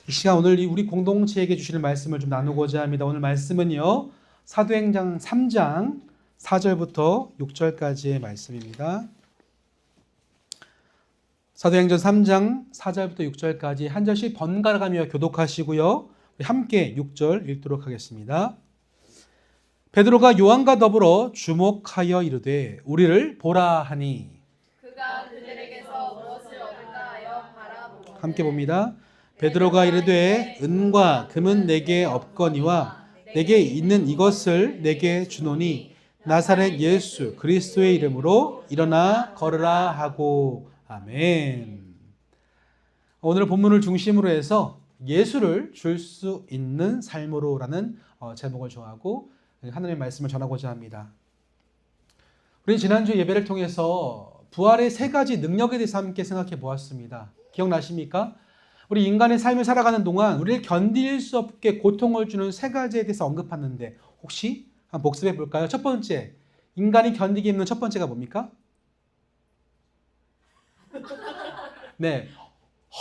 이 시간 오늘 우리 공동체에게 주시는 말씀을 좀 나누고자 합니다. 오늘 말씀은요, 사도행전 3장 4절부터 6절까지의 말씀입니다. 사도행전 3장 4절부터 6절까지 한 절씩 번갈아가며 교독하시고요, 우리 함께 6절 읽도록 하겠습니다. 베드로가 요한과 더불어 주목하여 이르되 우리를 보라 하니, 그가 그들에게서 무엇을 얻을까 하여 바라보고 함께 봅니다. 베드로가 이르되 은과 금은 내게 없거니와 내게 있는 이것을 내게 주노니 나사렛 예수 그리스도의 이름으로 일어나 걸으라 하고. 아멘. 오늘 본문을 중심으로 해서 예수를 줄 수 있는 삶으로라는 제목을 정하고 하나님의 말씀을 전하고자 합니다. 우리 지난주 예배를 통해서 부활의 세 가지 능력에 대해서 함께 생각해 보았습니다. 기억나십니까? 우리 인간의 삶을 살아가는 동안 우리를 견딜 수 없게 고통을 주는 세 가지에 대해서 언급하는데 혹시 한번 복습해 볼까요? 첫 번째, 인간이 견디기 힘든 첫 번째가 뭡니까? 네,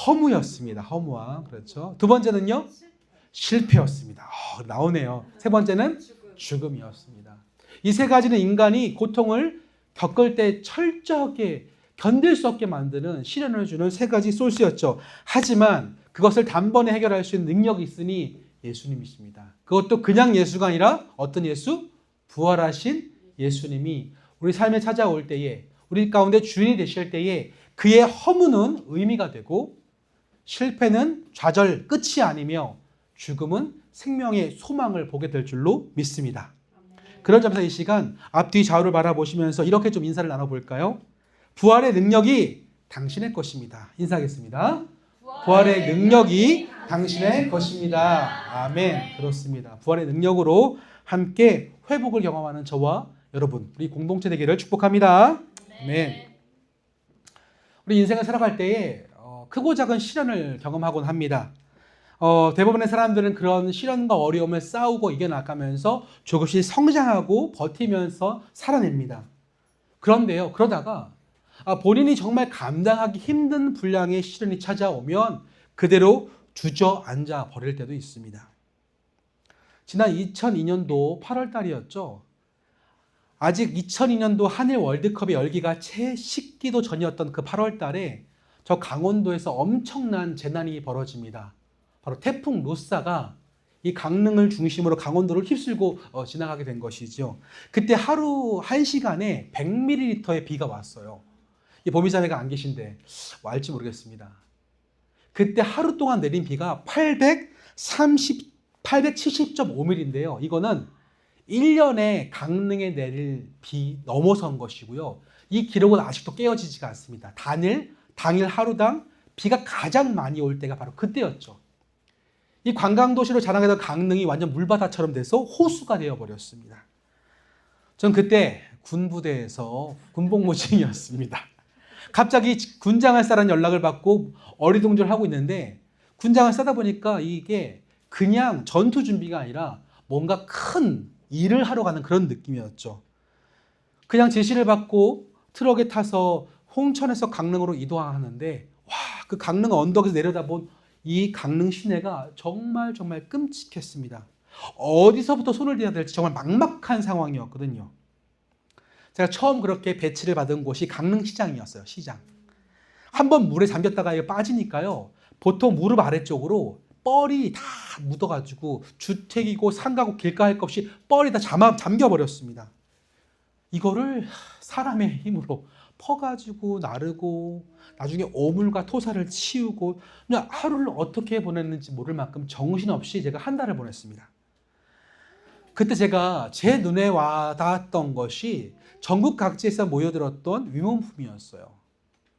허무였습니다. 허무함. 그렇죠. 두 번째는요? 실패였습니다. 나오네요. 세 번째는 죽음이었습니다. 이 세 가지는 인간이 고통을 겪을 때 철저하게 견딜 수 없게 만드는 시련을 주는 세 가지 소스였죠. 하지만 그것을 단번에 해결할 수 있는 능력이 있으니 예수님이십니다. 그것도 그냥 예수가 아니라 어떤 예수? 부활하신 예수님이 우리 삶에 찾아올 때에, 우리 가운데 주인이 되실 때에 그의 허무는 의미가 되고 실패는 좌절 끝이 아니며 죽음은 생명의 소망을 보게 될 줄로 믿습니다. 그런 점에서 이 시간 앞뒤 좌우를 바라보시면서 이렇게 좀 인사를 나눠볼까요? 부활의 능력이 당신의 것입니다. 인사하겠습니다. 부활의 능력이 당신의 것입니다. 아멘. 그렇습니다. 부활의 능력으로 함께 회복을 경험하는 저와 여러분, 우리 공동체 되기를 축복합니다. 아멘. 우리 인생을 살아갈 때에 크고 작은 시련을 경험하곤 합니다. 대부분의 사람들은 그런 시련과 어려움을 싸우고 이겨나가면서 조금씩 성장하고 버티면서 살아냅니다. 그런데요, 그러다가 본인이 정말 감당하기 힘든 분량의 시련이 찾아오면 그대로 주저앉아 버릴 때도 있습니다. 지난 2002년도 8월 달이었죠. 아직 2002년도 한일 월드컵의 열기가 채 식기도 전이었던 그 8월 달에 저 강원도에서 엄청난 재난이 벌어집니다. 바로 태풍 로사가 이 강릉을 중심으로 강원도를 휩쓸고 지나가게 된 것이죠. 그때 하루 1시간에 100ml의 비가 왔어요. 이 보미자매가 안 계신데 알지 모르겠습니다. 그때 하루 동안 내린 비가 870.5mm인데요. 이거는 1년에 강릉에 내릴 비 넘어선 것이고요. 이 기록은 아직도 깨어지지가 않습니다. 당일 하루당 비가 가장 많이 올 때가 바로 그때였죠. 이 관광도시로 자랑하던 강릉이 완전 물바다처럼 돼서 호수가 되어버렸습니다. 전 그때 군부대에서 군복무중이었습니다. 갑자기 군장을 싸라는 연락을 받고 어리둥절하고 있는데 군장을 싸다 보니까 이게 그냥 전투 준비가 아니라 뭔가 큰 일을 하러 가는 그런 느낌이었죠. 그냥 지시를 받고 트럭에 타서 홍천에서 강릉으로 이동하는데 그 강릉 언덕에서 내려다본 이 강릉 시내가 정말 끔찍했습니다. 어디서부터 손을 대야 될지 정말 막막한 상황이었거든요. 제가 처음 그렇게 배치를 받은 곳이 강릉시장이었어요. 시장. 한번 물에 잠겼다가 이게 빠지니까요, 보통 무릎 아래쪽으로 뻘이 다 묻어가지고 주택이고 상가고 길가 할 것 없이 뻘이 다 잠겨버렸습니다. 이거를 사람의 힘으로 퍼가지고 나르고 나중에 오물과 토사를 치우고 그냥 하루를 어떻게 보냈는지 모를 만큼 정신없이 제가 한 달을 보냈습니다. 그때 제가 제 눈에 와닿았던 것이 전국 각지에서 모여들었던 위문품이었어요.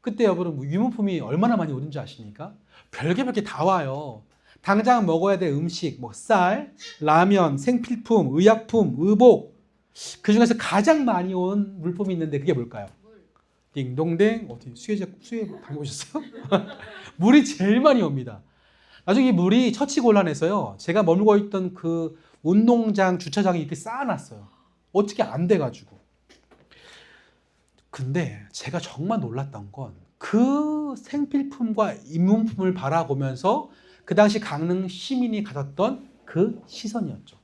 그때 여러분 위문품이 얼마나 많이 오는지 아십니까? 별게 다 와요. 당장 먹어야 될 음식, 쌀, 라면, 생필품, 의약품, 의복, 그 중에서 가장 많이 온 물품이 있는데 그게 뭘까요? 딩동댕. 어떻게 수혜 당해보셨어요? 물이 제일 많이 옵니다. 나중에 이 물이 처치곤란해서요, 제가 머물고 있던 그 운동장 주차장에 이렇게 쌓아놨어요. 어떻게 안 돼가지고. 근데 제가 정말 놀랐던 건 그 생필품과 입문품을 바라보면서 그 당시 강릉 시민이 가졌던 그 시선이었죠.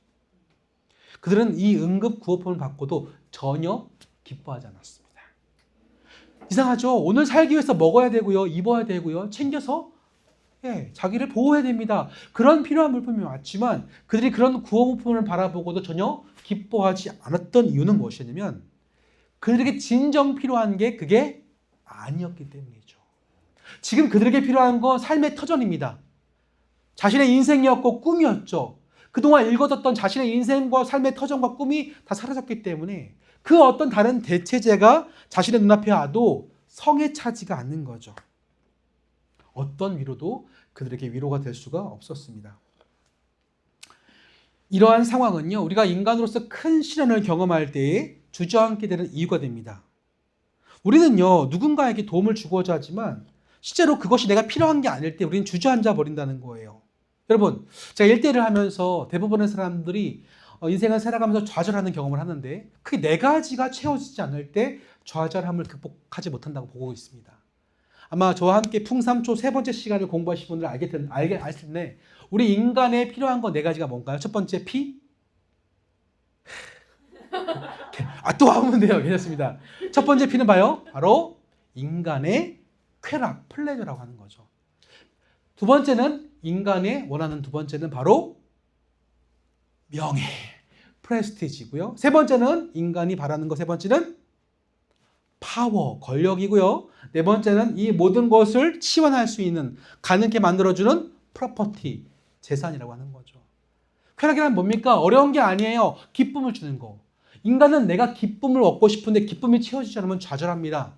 그들은 이 응급 구호품을 받고도 전혀 기뻐하지 않았습니다. 이상하죠? 오늘 살기 위해서 먹어야 되고요, 입어야 되고요, 챙겨서 자기를 보호해야 됩니다. 그런 필요한 물품이 왔지만 그들이 그런 구호물품을 바라보고도 전혀 기뻐하지 않았던 이유는 무엇이냐면 그들에게 진정 필요한 게 그게 아니었기 때문이죠. 지금 그들에게 필요한 건 삶의 터전입니다. 자신의 인생이었고 꿈이었죠. 그동안 읽어뒀던 자신의 인생과 삶의 터전과 꿈이 다 사라졌기 때문에 그 어떤 다른 대체제가 자신의 눈앞에 와도 성에 차지가 않는 거죠. 어떤 위로도 그들에게 위로가 될 수가 없었습니다. 이러한 상황은요, 우리가 인간으로서 큰 시련을 경험할 때에 주저앉게 되는 이유가 됩니다. 우리는요, 누군가에게 도움을 주고자 하지만 실제로 그것이 내가 필요한 게 아닐 때 우리는 주저앉아 버린다는 거예요. 여러분, 제가 1대1을 하면서 대부분의 사람들이 인생을 살아가면서 좌절하는 경험을 하는데 그 네 가지가 채워지지 않을 때 좌절함을 극복하지 못한다고 보고 있습니다. 아마 저와 함께 풍삼초 세 번째 시간을 공부하신 분들 알실 텐데 우리 인간에 필요한 건 네 가지가 뭔가요? 첫 번째 피? 또 하면 돼요. 괜찮습니다. 첫 번째 피는 봐요. 바로 인간의 쾌락, 플레저라고 하는 거죠. 두 번째는 인간의 원하는 두 번째는 바로 명예, 프레스티지고요. 세 번째는 인간이 바라는 것 세 번째는 파워, 권력이고요. 네 번째는 이 모든 것을 치환할 수 있는 가능하게 만들어주는 프로퍼티, 재산이라고 하는 거죠. 쾌락이란 뭡니까? 어려운 게 아니에요. 기쁨을 주는 거. 인간은 내가 기쁨을 얻고 싶은데 기쁨이 채워지지 않으면 좌절합니다.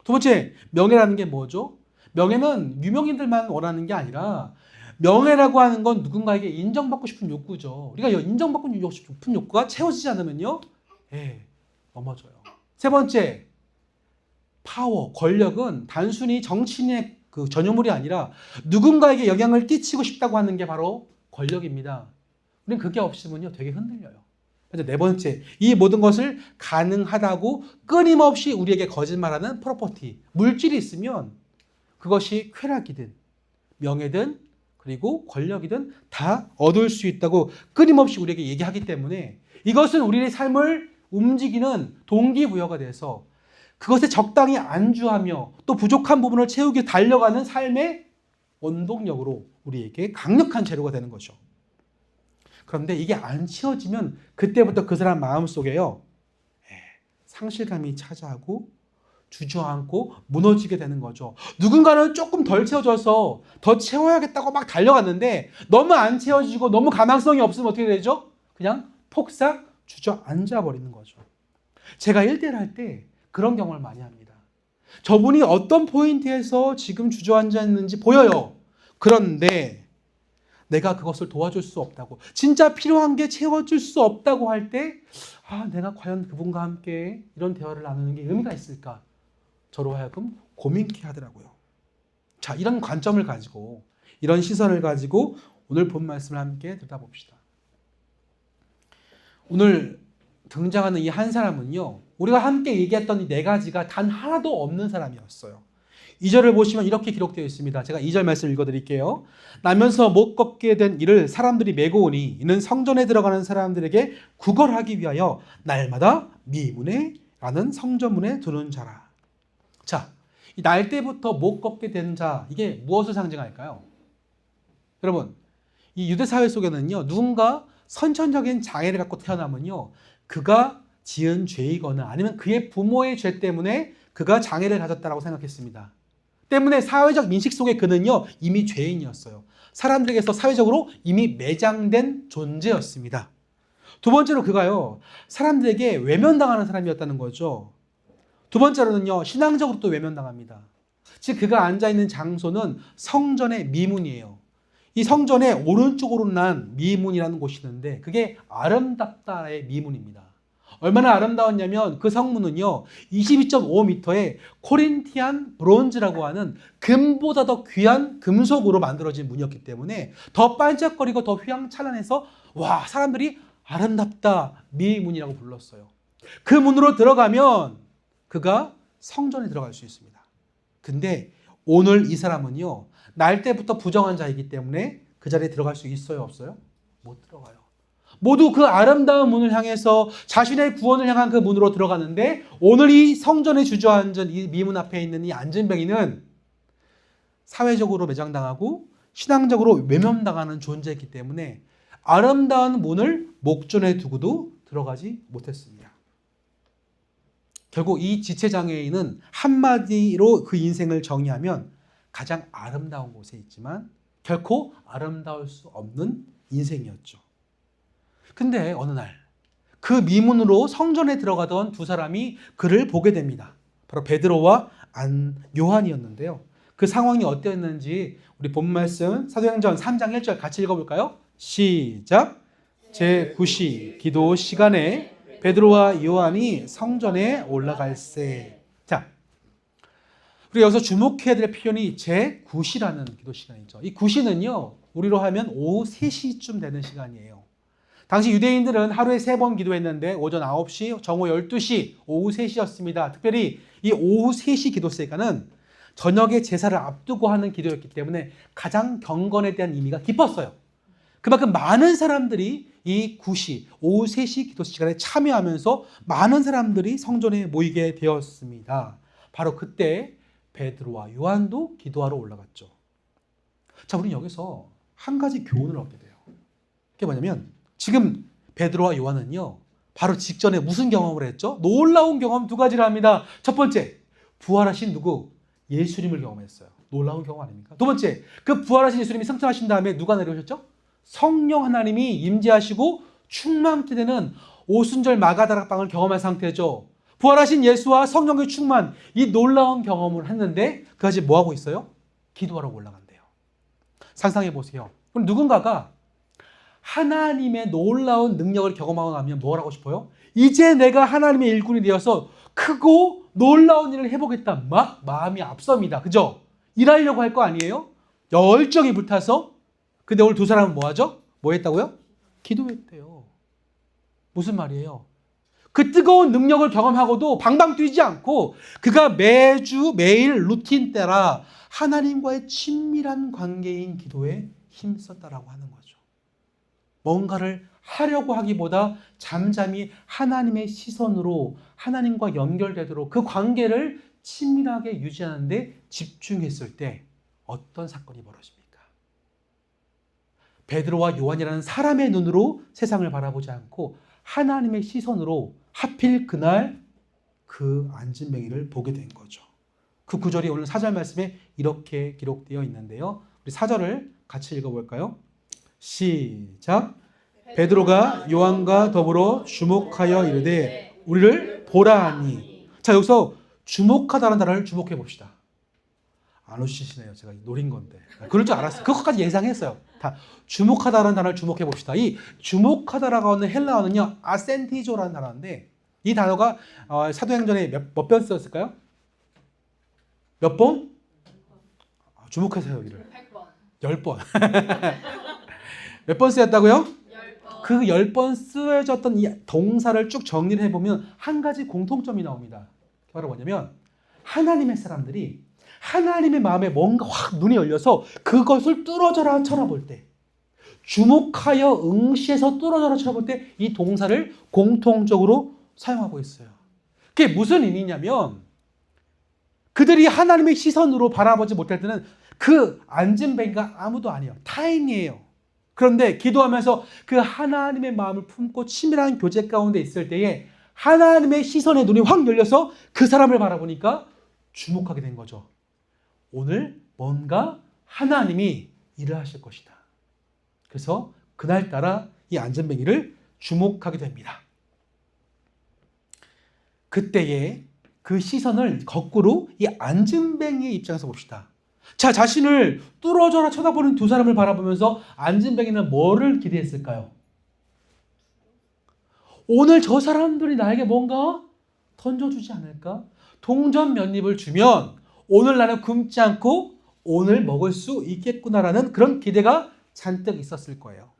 두 번째, 명예라는 게 뭐죠? 명예는 유명인들만 원하는 게 아니라 명예라고 하는 건 누군가에게 인정받고 싶은 욕구죠. 우리가 인정받고 싶은 욕구가 채워지지 않으면요, 넘어져요. 세 번째, 파워, 권력은 단순히 정치인의 그 전유물이 아니라 누군가에게 영향을 끼치고 싶다고 하는 게 바로 권력입니다. 우리는 그게 없으면요, 되게 흔들려요. 그래서 네 번째, 이 모든 것을 가능하다고 끊임없이 우리에게 거짓말하는 프로퍼티, 물질이 있으면 그것이 쾌락이든 명예든 그리고 권력이든 다 얻을 수 있다고 끊임없이 우리에게 얘기하기 때문에 이것은 우리의 삶을 움직이는 동기부여가 돼서 그것에 적당히 안주하며 또 부족한 부분을 채우기 위해 달려가는 삶의 원동력으로 우리에게 강력한 재료가 되는 거죠. 그런데 이게 안 채워지면 그때부터 그 사람 마음속에요, 상실감이 차지하고 주저앉고 무너지게 되는 거죠. 누군가는 조금 덜 채워져서 더 채워야겠다고 막 달려갔는데 너무 안 채워지고 너무 가망성이 없으면 어떻게 되죠? 그냥 폭삭 주저앉아 버리는 거죠. 제가 1대1 할 때 그런 경험을 많이 합니다. 저분이 어떤 포인트에서 지금 주저앉아 있는지 보여요. 그런데 내가 그것을 도와줄 수 없다고, 진짜 필요한 게 채워줄 수 없다고 할 때 내가 과연 그분과 함께 이런 대화를 나누는 게 의미가 있을까? 저로 하여금 고민케 하더라고요. 자, 이런 관점을 가지고 이런 시선을 가지고 오늘 본 말씀을 함께 들여다봅시다. 오늘 등장하는 이 한 사람은요, 우리가 함께 얘기했던 이 네 가지가 단 하나도 없는 사람이었어요. 2절을 보시면 이렇게 기록되어 있습니다. 제가 2절 말씀 읽어드릴게요. 나면서 못 걷게 된 이를 사람들이 메고 오니 이는 성전에 들어가는 사람들에게 구걸하기 위하여 날마다 미문에 라는 성전문에 두는 자라. 자, 이 날 때부터 못 걷게 된 자, 이게 무엇을 상징할까요? 여러분, 이 유대 사회 속에는요, 누군가 선천적인 장애를 갖고 태어나면요, 그가 지은 죄이거나 아니면 그의 부모의 죄 때문에 그가 장애를 가졌다라고 생각했습니다. 때문에 사회적 인식 속에 그는요, 이미 죄인이었어요. 사람들에게서 사회적으로 이미 매장된 존재였습니다. 두 번째로 그가요, 사람들에게 외면당하는 사람이었다는 거죠. 두 번째로는요, 신앙적으로 또 외면당합니다. 즉 그가 앉아있는 장소는 성전의 미문이에요. 이 성전의 오른쪽으로 난 미문이라는 곳이 있는데 그게 아름답다의 미문입니다. 얼마나 아름다웠냐면 그 성문은요, 22.5m의 코린티안 브론즈라고 하는 금보다 더 귀한 금속으로 만들어진 문이었기 때문에 더 반짝거리고 더 휘황찬란해서 와, 사람들이 아름답다 미문이라고 불렀어요. 그 문으로 들어가면 그가 성전에 들어갈 수 있습니다. 근데 오늘 이 사람은요, 날 때부터 부정한 자이기 때문에 그 자리에 들어갈 수 있어요, 없어요? 못 들어가요. 모두 그 아름다운 문을 향해서 자신의 구원을 향한 그 문으로 들어가는데, 오늘 이 성전에 주저앉은 이 미문 앞에 있는 이 안진뱅이는 사회적으로 매장당하고 신앙적으로 외면당하는 존재이기 때문에 아름다운 문을 목전에 두고도 들어가지 못했습니다. 결국 이 지체장애인은 한마디로 그 인생을 정의하면 가장 아름다운 곳에 있지만 결코 아름다울 수 없는 인생이었죠. 근데 어느 날 그 미문으로 성전에 들어가던 두 사람이 그를 보게 됩니다. 바로 베드로와 요한이었는데요. 그 상황이 어땠는지 우리 본 말씀 사도행전 3장 1절 같이 읽어볼까요? 시작! 제9시 기도 시간에 베드로와 요한이 성전에 올라갈세. 자, 우리 여기서 주목해야 될 표현이 제9시라는 기도 시간이죠. 이 9시는요, 우리로 하면 오후 3시쯤 되는 시간이에요. 당시 유대인들은 하루에 3번 기도했는데 오전 9시, 정오 12시, 오후 3시였습니다. 특별히 이 오후 3시 기도 시간은 저녁에 제사를 앞두고 하는 기도였기 때문에 가장 경건에 대한 의미가 깊었어요. 그만큼 많은 사람들이 이 9시, 오후 3시 기도 시간에 참여하면서 많은 사람들이 성전에 모이게 되었습니다. 바로 그때 베드로와 요한도 기도하러 올라갔죠. 자, 우리는 여기서 한 가지 교훈을 얻게 돼요. 그게 뭐냐면 지금 베드로와 요한은요, 바로 직전에 무슨 경험을 했죠? 놀라운 경험 두 가지를 합니다. 첫 번째, 부활하신 누구? 예수님을 경험했어요. 놀라운 경험 아닙니까? 두 번째, 그 부활하신 예수님이 승천하신 다음에 누가 내려오셨죠? 성령 하나님이 임재하시고 충만케 되는 오순절 마가다락방을 경험한 상태죠. 부활하신 예수와 성령의 충만, 이 놀라운 경험을 했는데 그까지 뭐하고 있어요? 기도하러 올라간대요. 상상해 보세요. 그럼 누군가가 하나님의 놀라운 능력을 경험하고 나면 뭘 하고 싶어요? 이제 내가 하나님의 일꾼이 되어서 크고 놀라운 일을 해보겠다. 막 마음이 앞섭니다. 그죠? 일하려고 할 거 아니에요? 열정이 불타서. 근데 오늘 두 사람은 뭐 하죠? 뭐 했다고요? 기도했대요. 무슨 말이에요? 그 뜨거운 능력을 경험하고도 방방 뛰지 않고 그가 매일 루틴 따라 하나님과의 친밀한 관계인 기도에 힘썼다라고 하는 거죠. 뭔가를 하려고 하기보다 잠잠히 하나님의 시선으로 하나님과 연결되도록 그 관계를 친밀하게 유지하는데 집중했을 때 어떤 사건이 벌어집니까? 베드로와 요한이라는 사람의 눈으로 세상을 바라보지 않고 하나님의 시선으로 하필 그날 그 안진뱅이를 보게 된 거죠. 그 구절이 오늘 4절 말씀에 이렇게 기록되어 있는데요. 우리 4절을 같이 읽어볼까요? 시작! 베드로가 요한과 더불어 주목하여 이르되 우리를 보라 하니. 자, 여기서 주목하다는 단어를 주목해 봅시다. 안 오시시네요. 제가 노린 건데. 그럴 줄 알았어요. 그것까지 예상했어요. 다 주목하다라는 단어를 주목해 봅시다. 이 주목하다라고 하는 헬라어는요, 아센티조라는 단어인데 이 단어가 사도행전에 몇 번 쓰였을까요? 몇 번? 주목하세요, 여기를. 10번. 몇 번 쓰였다고요? 10번. 그 10번 쓰여졌던 이 동사를 쭉 정리를 해보면 한 가지 공통점이 나옵니다. 바로 뭐냐면 하나님의 사람들이 하나님의 마음에 뭔가 확 눈이 열려서 그것을 뚫어져라 쳐다볼 때, 주목하여 응시해서 뚫어져라 쳐다볼 때 이 동사를 공통적으로 사용하고 있어요. 그게 무슨 의미냐면 그들이 하나님의 시선으로 바라보지 못할 때는 그 안진뱅이가 아무도 아니에요. 타인이에요. 그런데 기도하면서 그 하나님의 마음을 품고 친밀한 교제 가운데 있을 때에 하나님의 시선의 눈이 확 열려서 그 사람을 바라보니까 주목하게 된 거죠. 오늘 뭔가 하나님이 일을 하실 것이다. 그래서 그날따라 이 안진뱅이를 주목하게 됩니다. 그때에 그 시선을 거꾸로 이 안진뱅이의 입장에서 봅시다. 자, 자신을 뚫어져라 쳐다보는 두 사람을 바라보면서 안진뱅이는 뭐를 기대했을까요? 오늘 저 사람들이 나에게 뭔가 던져주지 않을까? 동전 몇 입을 주면 오늘 나는 굶지 않고 오늘 먹을 수 있겠구나라는 그런 기대가 잔뜩 있었을 거예요.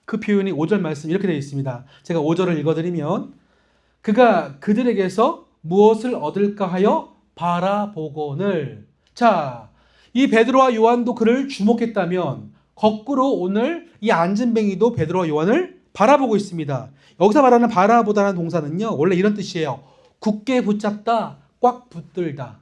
그 표현이 5절 말씀 이렇게 되어 있습니다. 제가 5절을 읽어드리면 그가 그들에게서 무엇을 얻을까 하여 바라보거늘. 자, 이 베드로와 요한도 그를 주목했다면 거꾸로 오늘 이 안진뱅이도 베드로와 요한을 바라보고 있습니다. 여기서 말하는 바라보다라는 동사는요, 원래 이런 뜻이에요. 굳게 붙잡다, 꽉 붙들다.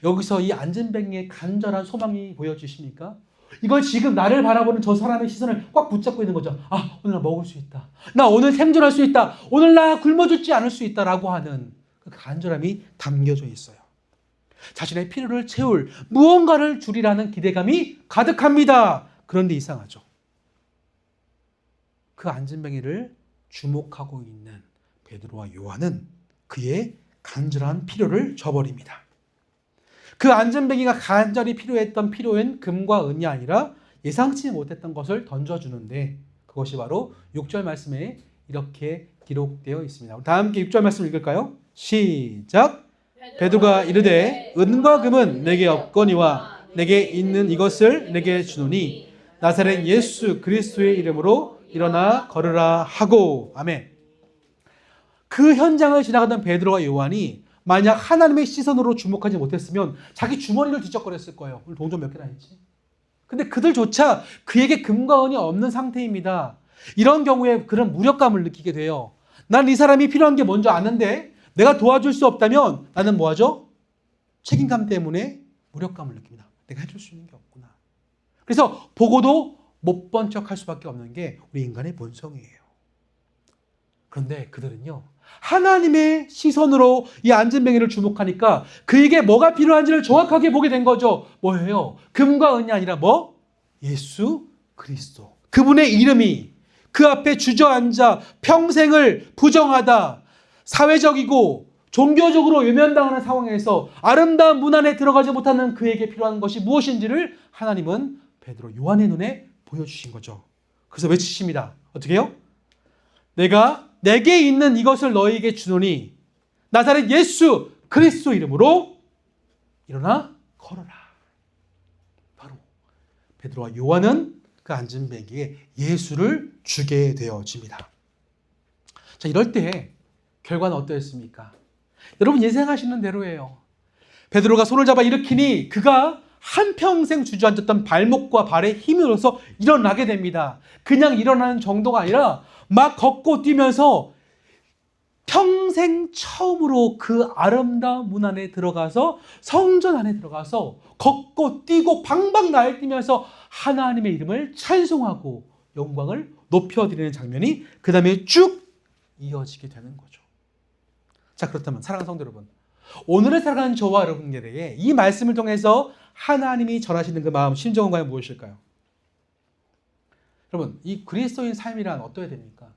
여기서 이 안진뱅이의 간절한 소망이 보여지십니까? 이건 지금 나를 바라보는 저 사람의 시선을 꽉 붙잡고 있는 거죠. 아, 오늘 나 먹을 수 있다. 나 오늘 생존할 수 있다. 오늘 나 굶어 죽지 않을 수 있다라고 하는 그 간절함이 담겨져 있어요. 자신의 필요를 채울 무언가를 주리라는 기대감이 가득합니다. 그런데 이상하죠. 그 안진뱅이를 주목하고 있는 베드로와 요한은 그의 간절한 필요를 저버립니다. 그 안진뱅이가 간절히 필요했던 필요인 금과 은이 아니라 예상치 못했던 것을 던져주는데 그것이 바로 6절 말씀에 이렇게 기록되어 있습니다. 다 함께 6절 말씀 읽을까요? 시작! 베드로가 이르되 은과 금은 내게 없거니와 내게 있는 이것을 내게 주노니 나사렛 예수 그리스도의 이름으로 일어나 걸으라 하고. 아멘. 그 현장을 지나가던 베드로와 요한이 만약 하나님의 시선으로 주목하지 못했으면 자기 주머니를 뒤적거렸을 거예요. 오늘 동전 몇 개나 했지? 근데 그들조차 그에게 금과 은이 없는 상태입니다. 이런 경우에 그런 무력감을 느끼게 돼요. 난 이 사람이 필요한 게 뭔지 아는데 내가 도와줄 수 없다면 나는 뭐하죠? 책임감 때문에 무력감을 느낍니다. 내가 해줄 수 있는 게 없구나. 그래서 보고도 못 본 척할 수밖에 없는 게 우리 인간의 본성이에요. 그런데 그들은요, 하나님의 시선으로 이 안진뱅이를 주목하니까 그에게 뭐가 필요한지를 정확하게 보게 된 거죠. 뭐예요? 금과 은이 아니라 뭐? 예수 그리스도. 그분의 이름이 그 앞에 주저앉아 평생을 부정하다, 사회적이고 종교적으로 외면당하는 상황에서 아름다운 문 안에 들어가지 못하는 그에게 필요한 것이 무엇인지를 하나님은 베드로 요한의 눈에 보여주신 거죠. 그래서 외치십니다. 어떻게 해요? 내게 있는 이것을 너희에게 주노니 나사렛 예수 그리스도 이름으로 일어나 걸어라. 바로 베드로와 요한은 그 안진뱅이에게 예수를 주게 되어집니다. 자, 이럴 때 결과는 어떠했습니까? 여러분 예상하시는 대로예요. 베드로가 손을 잡아 일으키니 그가 한평생 주저앉았던 발목과 발에 힘이 들어서 일어나게 됩니다. 그냥 일어나는 정도가 아니라 막 걷고 뛰면서 평생 처음으로 그 아름다운 문 안에 들어가서 성전 안에 들어가서 걷고 뛰고 방방 날뛰면서 하나님의 이름을 찬송하고 영광을 높여드리는 장면이 그 다음에 쭉 이어지게 되는 거죠. 자, 그렇다면 사랑하는 성도 여러분, 오늘을 살아가는 저와 여러분들에게 이 말씀을 통해서 하나님이 전하시는 그 마음, 심정은 과연 무엇일까요? 여러분, 이 그리스도인 삶이란 어떠해야 됩니까?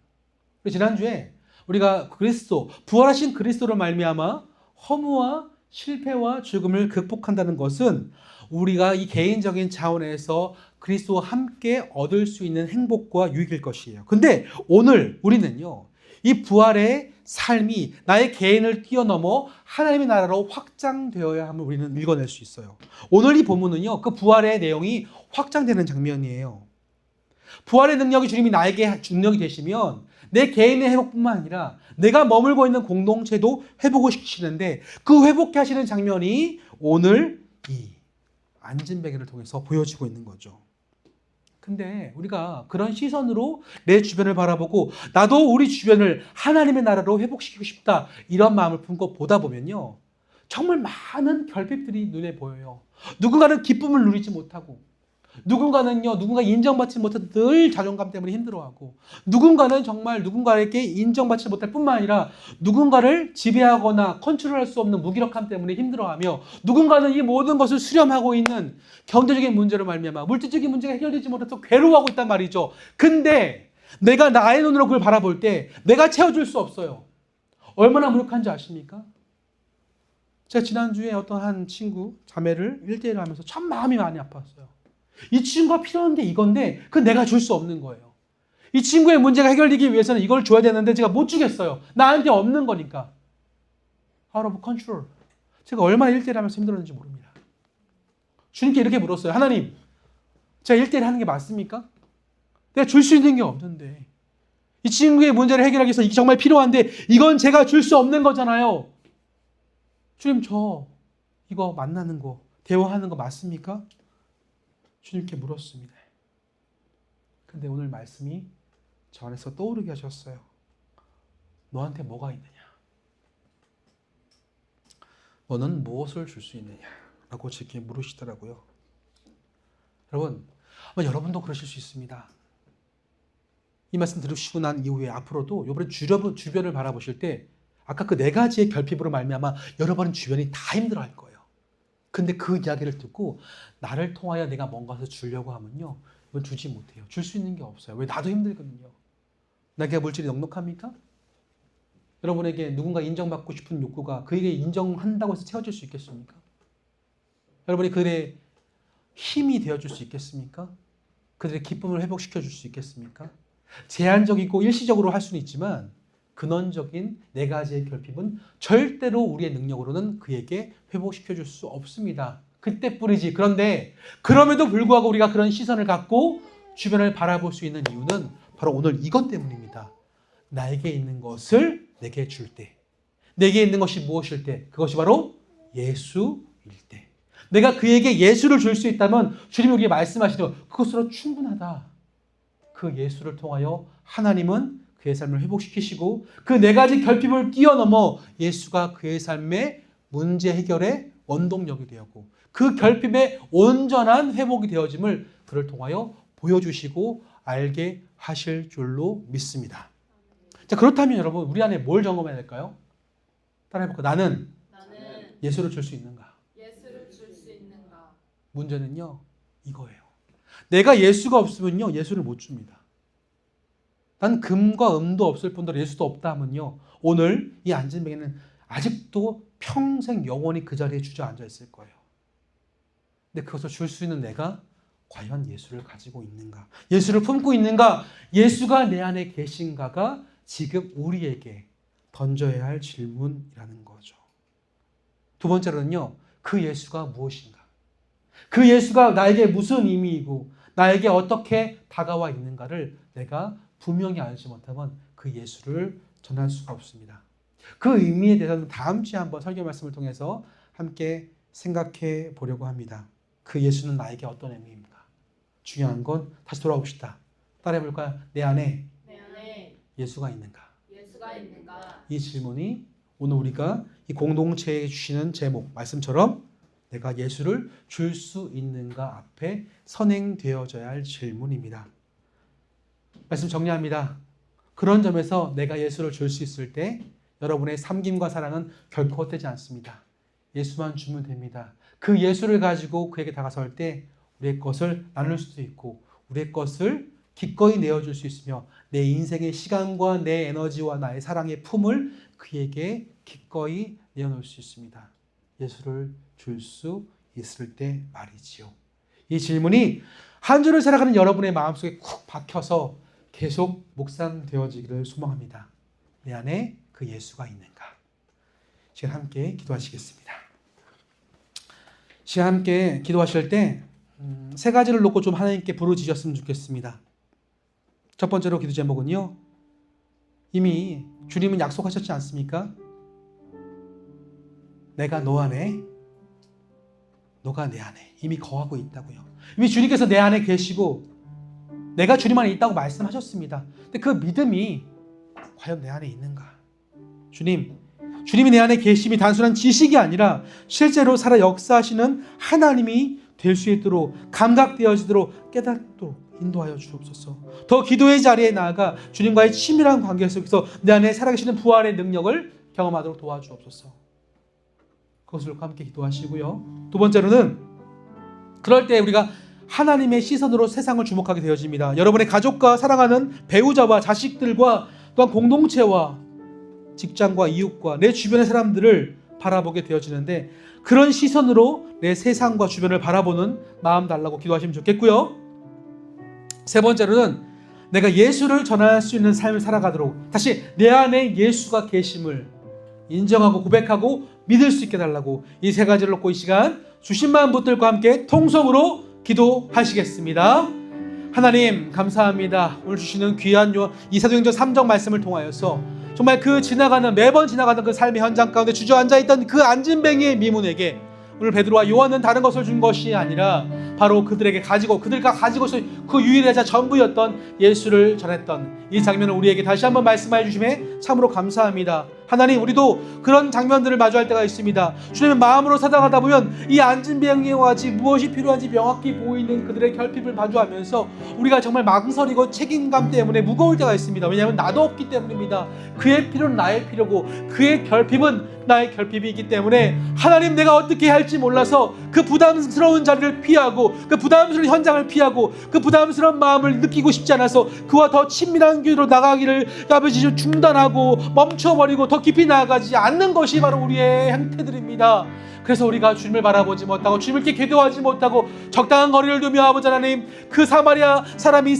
지난주에 우리가 그리스도, 부활하신 그리스도를 말미암아 허무와 실패와 죽음을 극복한다는 것은 우리가 이 개인적인 차원에서 그리스도와 함께 얻을 수 있는 행복과 유익일 것이에요. 근데 오늘 우리는요, 이 부활의 삶이 나의 개인을 뛰어넘어 하나님의 나라로 확장되어야 함을 우리는 읽어낼 수 있어요. 오늘 이 본문은요, 그 부활의 내용이 확장되는 장면이에요. 부활의 능력이 주님이 나에게 능력이 되시면 내 개인의 회복뿐만 아니라 내가 머물고 있는 공동체도 회복을 시키시는데 그 회복해 하시는 장면이 오늘 이 안진뱅이를 통해서 보여지고 있는 거죠. 근데 우리가 그런 시선으로 내 주변을 바라보고 나도 우리 주변을 하나님의 나라로 회복시키고 싶다 이런 마음을 품고 보다 보면요, 정말 많은 결핍들이 눈에 보여요. 누군가는 기쁨을 누리지 못하고, 누군가는요, 누군가 인정받지 못해서 늘 자존감 때문에 힘들어하고, 누군가는 정말 누군가에게 인정받지 못할 뿐만 아니라 누군가를 지배하거나 컨트롤할 수 없는 무기력함 때문에 힘들어하며, 누군가는 이 모든 것을 수렴하고 있는 경제적인 문제로 말미암아 물질적인 문제가 해결되지 못해서 괴로워하고 있단 말이죠. 근데 내가 나의 눈으로 그걸 바라볼 때 내가 채워줄 수 없어요. 얼마나 무력한지 아십니까? 제가 지난주에 어떤 한 친구 자매를 1대1 하면서 참 마음이 많이 아팠어요. 이 친구가 필요한 게 이건데 그건 내가 줄 수 없는 거예요. 이 친구의 문제가 해결되기 위해서는 이걸 줘야 되는데 제가 못 주겠어요. 나한테 없는 거니까. Out of control. 제가 얼마나 1대1 하면서 힘들었는지 모릅니다. 주님께 이렇게 물었어요. 하나님, 제가 1대1 하는 게 맞습니까? 내가 줄 수 있는 게 없는데 이 친구의 문제를 해결하기 위해서 이게 정말 필요한데 이건 제가 줄 수 없는 거잖아요. 주님, 저 이거 만나는 거, 대화하는 거 맞습니까? 주님께 물었습니다. 근데 오늘 말씀이 저 안에서 떠오르게 하셨어요. 너한테 뭐가 있느냐? 너는 무엇을 줄 수 있느냐? 라고 제게 물으시더라고요. 여러분, 아마 여러분도 그러실 수 있습니다. 이 말씀 들으시고 난 이후에 앞으로도 이번에 주변을 바라보실 때 아까 그 4가지의 결핍으로 말미암아 여러분은 주변이 다 힘들어할 거예요. 근데 그 이야기를 듣고 나를 통하여 내가 뭔가를 주려고 하면요, 이건 주지 못해요. 줄 수 있는 게 없어요. 왜? 나도 힘들거든요. 나에게 물질이 넉넉합니까? 여러분에게 누군가 인정받고 싶은 욕구가 그에게 인정한다고 해서 채워질 수 있겠습니까? 여러분이 그들의 힘이 되어줄 수 있겠습니까? 그들의 기쁨을 회복시켜 줄 수 있겠습니까? 제한적이고 일시적으로 할 수는 있지만 근원적인 4가지의 결핍은 절대로 우리의 능력으로는 그에게 회복시켜 줄 수 없습니다. 그때뿐이지. 그런데 그럼에도 불구하고 우리가 그런 시선을 갖고 주변을 바라볼 수 있는 이유는 바로 오늘 이것 때문입니다. 나에게 있는 것을 내게 줄 때, 내게 있는 것이 무엇일 때, 그것이 바로 예수일 때, 내가 그에게 예수를 줄 수 있다면 주님이 우리에게 말씀하시죠. 그것으로 충분하다. 그 예수를 통하여 하나님은 그의 삶을 회복시키시고 그 4가지 결핍을 뛰어넘어 예수가 그의 삶의 문제 해결의 원동력이 되었고 그 결핍의 온전한 회복이 되어짐을 그를 통하여 보여주시고 알게 하실 줄로 믿습니다. 자, 그렇다면 여러분, 우리 안에 뭘 점검해야 될까요? 따라해볼까요? 나는 예수를 줄 수 있는가? 문제는요, 이거예요. 내가 예수가 없으면요, 예수를 못 줍니다. 난 금과 음도 없을 뿐더러 예수도 없다 하면요, 오늘 이 앉은 명예는 아직도 평생 영원히 그 자리에 주저앉아 있을 거예요. 근데 그것을 줄 수 있는 내가 과연 예수를 가지고 있는가? 예수를 품고 있는가? 예수가 내 안에 계신가가 지금 우리에게 던져야 할 질문이라는 거죠. 2번째로는요, 그 예수가 무엇인가? 그 예수가 나에게 무슨 의미이고 나에게 어떻게 다가와 있는가를 내가 분명히 알지 못하면 그 예수를 전할 수가 없습니다. 그 의미에 대해서는 다음 주에 한번 설교 말씀을 통해서 함께 생각해 보려고 합니다. 그 예수는 나에게 어떤 의미입니까? 중요한 건 다시 돌아옵시다. 따라해 볼까요? 내 안에 예수가 있는가? 이 질문이 오늘 우리가 이 공동체에 주시는 제목 말씀처럼 내가 예수를 줄 수 있는가 앞에 선행되어져야 할 질문입니다. 말씀 정리합니다. 그런 점에서 내가 예수를 줄 수 있을 때 여러분의 섬김과 사랑은 결코 헛되지 않습니다. 예수만 주면 됩니다. 그 예수를 가지고 그에게 다가설 때 우리의 것을 나눌 수도 있고 우리의 것을 기꺼이 내어줄 수 있으며 내 인생의 시간과 내 에너지와 나의 사랑의 품을 그에게 기꺼이 내어놓을 수 있습니다. 예수를 줄 수 있을 때 말이지요. 이 질문이 한 주를 살아가는 여러분의 마음속에 쿡 박혀서 계속 묵상되어지기를 소망합니다. 내 안에 그 예수가 있는가? 시간 함께 기도하시겠습니다. 시간 함께 기도하실 때 3가지를 놓고 좀 하나님께 부르짖었으면 좋겠습니다. 첫 번째로 기도 제목은요, 이미 주님은 약속하셨지 않습니까? 내가 너 안에, 너가 내 안에 이미 거하고 있다고요. 이미 주님께서 내 안에 계시고 내가 주님 안에 있다고 말씀하셨습니다. 근데 그 믿음이 과연 내 안에 있는가? 주님이 내 안에 계심이 단순한 지식이 아니라 실제로 살아 역사하시는 하나님이 될 수 있도록 감각되어지도록 깨닫도록 인도하여 주옵소서. 더 기도의 자리에 나아가 주님과의 친밀한 관계 속에서 내 안에 살아계시는 부활의 능력을 경험하도록 도와주옵소서. 그것을 함께 기도하시고요. 2번째로는 그럴 때 우리가 하나님의 시선으로 세상을 주목하게 되어집니다. 여러분의 가족과 사랑하는 배우자와 자식들과 또한 공동체와 직장과 이웃과 내 주변의 사람들을 바라보게 되어지는데 그런 시선으로 내 세상과 주변을 바라보는 마음 달라고 기도하시면 좋겠고요. 3번째로는 내가 예수를 전할 수 있는 삶을 살아가도록 다시 내 안에 예수가 계심을 인정하고 고백하고 믿을 수 있게 달라고 이 3가지를 놓고 이 시간 주신 마음 붙들과 함께 통성으로 기도하시겠습니다. 하나님 감사합니다. 오늘 주시는 귀한 이 사도행전 3장 말씀을 통하여서 정말 매번 지나가는 그 삶의 현장 가운데 주저앉아있던 그 안진뱅이의 미문에게 오늘 베드로와 요한은 다른 것을 준 것이 아니라 바로 그들과 가지고서 그 유일하자 전부였던 예수를 전했던 이 장면을 우리에게 다시 한번 말씀해 주심에 참으로 감사합니다. 하나님, 우리도 그런 장면들을 마주할 때가 있습니다. 주님의 마음으로 살아가다 보면 이 안진뱅이와 같이 무엇이 필요한지 명확히 보이는 그들의 결핍을 마주하면서 우리가 정말 망설이고 책임감 때문에 무거울 때가 있습니다. 왜냐하면 나도 없기 때문입니다. 그의 필요는 나의 필요고 그의 결핍은 나의 결핍이기 때문에 하나님, 내가 어떻게 할지 몰라서 그 부담스러운 자리를 피하고 그 부담스러운 현장을 피하고 그 부담스러운 마음을 느끼고 싶지 않아서 그와 더 친밀한 길로 나가기를 아버지 중단하고 멈춰버리고 더 깊이 나아가지 않는 것이 바로 우리의 행태들입니다. 그래서 우리가 주님을 바라보지 못하고 주님께 기도하지 못하고 적당한 거리를 두며 아버지 하나님, 그 사마리아 사람이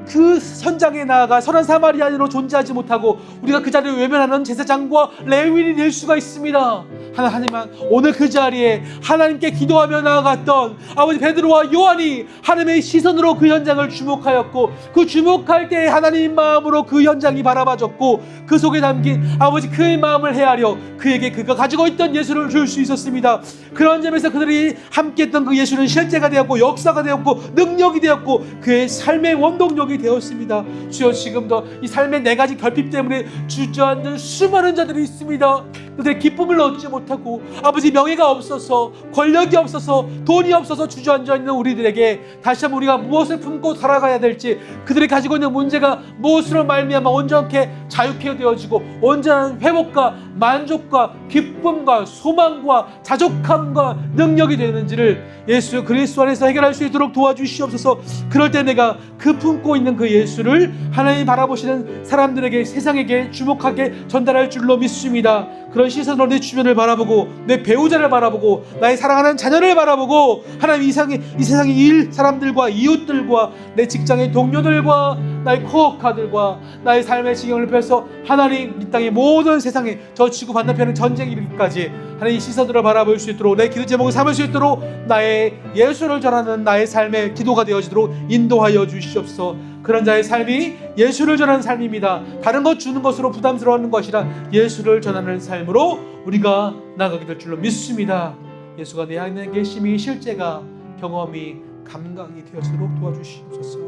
그 현장에 나아가 선한 사마리아인으로 존재하지 못하고 우리가 그 자리를 외면하는 제사장과 레위인이 될 수가 있습니다. 하나님만, 오늘 그 자리에 하나님께 기도하며 나아갔던 아버지 베드로와 요한이 하나님의 시선으로 그 현장을 주목하였고, 그 주목할 때 하나님 마음으로 그 현장이 바라봐졌고, 그 속에 담긴 아버지 그의 마음을 헤아려 그에게 그가 가지고 있던 예수를 줄 수 있었습니다. 그런 점에서 그들이 함께했던 그 예수는 실제가 되었고 역사가 되었고 능력이 되었고 그의 삶의 원동력이 되었습니다. 주여, 지금도 이 삶의 네 가지 결핍 때문에 주저앉는 수많은 자들이 있습니다. 그들의 기쁨을 얻지 못하고 아버지 명예가 없어서 권력이 없어서 돈이 없어서 주저앉아 있는 우리들에게 다시 한번 우리가 무엇을 품고 살아가야 될지, 그들이 가지고 있는 문제가 무엇으로 말미암아 온전하게 자유케 되어지고 온전한 회복과 만족과 기쁨과 소망과 자족함과 능력이 되는지를 예수 그리스도 안에서 해결할 수 있도록 도와주시옵소서. 그럴 때 내가 그 품고 있는 그 예수를 하나님 바라보시는 사람들에게, 세상에게 주목하게 전달할 줄로 믿습니다. 그런 시선으로 내 주변을 바라보고 내 배우자를 바라보고 나의 사랑하는 자녀를 바라보고 하나님, 이 세상의 일 사람들과 이웃들과 내 직장의 동료들과 나의 코워커들과 나의 삶의 지경을 펴서 하나님, 이 땅의 모든 세상에 저 지구 반대편의 전쟁 이르기까지 하나님 시선으로 바라볼 수 있도록, 내 기도 제목을 삼을 수 있도록 나의 예수를 전하는 나의 삶의 기도가 되어지도록 인도하여 주시옵소서. 그런 자의 삶이 예수를 전하는 삶입니다. 다른 것 주는 것으로 부담스러워하는 것이라 예수를 전하는 삶으로 우리가 나가게 될 줄로 믿습니다. 예수가 내 안에 계심이 실제가, 경험이, 감각이 되어지도록 도와주시옵소서.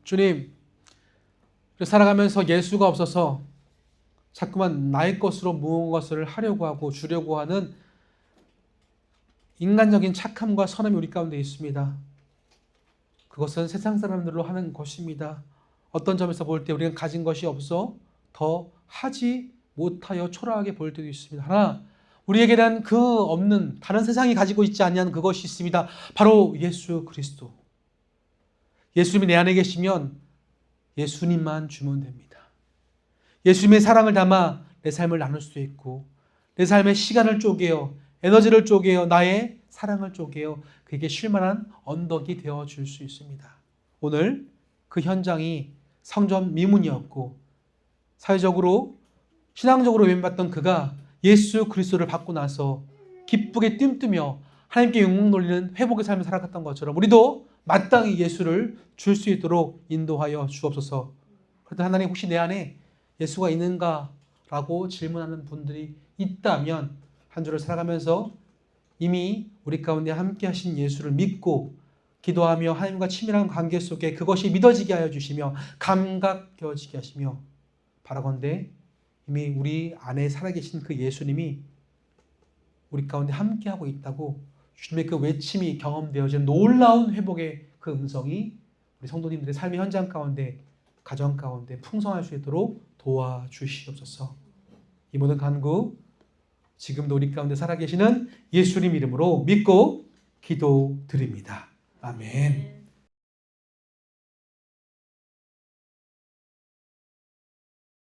주님, 살아가면서 예수가 없어서 자꾸만 나의 것으로 무엇을 하려고 하고 주려고 하는 인간적인 착함과 선함이 우리 가운데 있습니다. 그것은 세상 사람들로 하는 것입니다. 어떤 점에서 볼 때 우리는 가진 것이 없어 더 하지 못하여 초라하게 보일 때도 있습니다. 하나, 우리에게 대한 그 없는, 다른 세상이 가지고 있지 않냐는 그것이 있습니다. 바로 예수 그리스도. 예수님이 내 안에 계시면 예수님만 주면 됩니다. 예수님의 사랑을 담아 내 삶을 나눌 수 있고, 내 삶의 시간을 쪼개어, 에너지를 쪼개어, 나의 사랑을 쪼개어 그에게 쉴만한 언덕이 되어줄 수 있습니다. 오늘 그 현장이 성전 미문이었고 사회적으로, 신앙적으로 외면받던 그가 예수 그리스도를 받고 나서 기쁘게 띨뜨며 하나님께 영광 돌리는 회복의 삶을 살아갔던 것처럼 우리도 마땅히 예수를 줄 수 있도록 인도하여 주옵소서. 그런데 하나님, 혹시 내 안에 예수가 있는가라고 질문하는 분들이 있다면 한 주를 살아가면서 이미 우리 가운데 함께 하신 예수를 믿고 기도하며 하나님과 친밀한 관계 속에 그것이 믿어지게 하여 주시며 감각되어지게 하시며, 바라건대 이미 우리 안에 살아계신 그 예수님이 우리 가운데 함께하고 있다고 주님의 그 외침이 경험되어지는 놀라운 회복의 그 음성이 우리 성도님들의 삶의 현장 가운데, 가정 가운데 풍성할 수 있도록 도와주시옵소서. 이 모든 간구 지금도 우리 가운데 살아계시는 예수님 이름으로 믿고 기도드립니다. 아멘.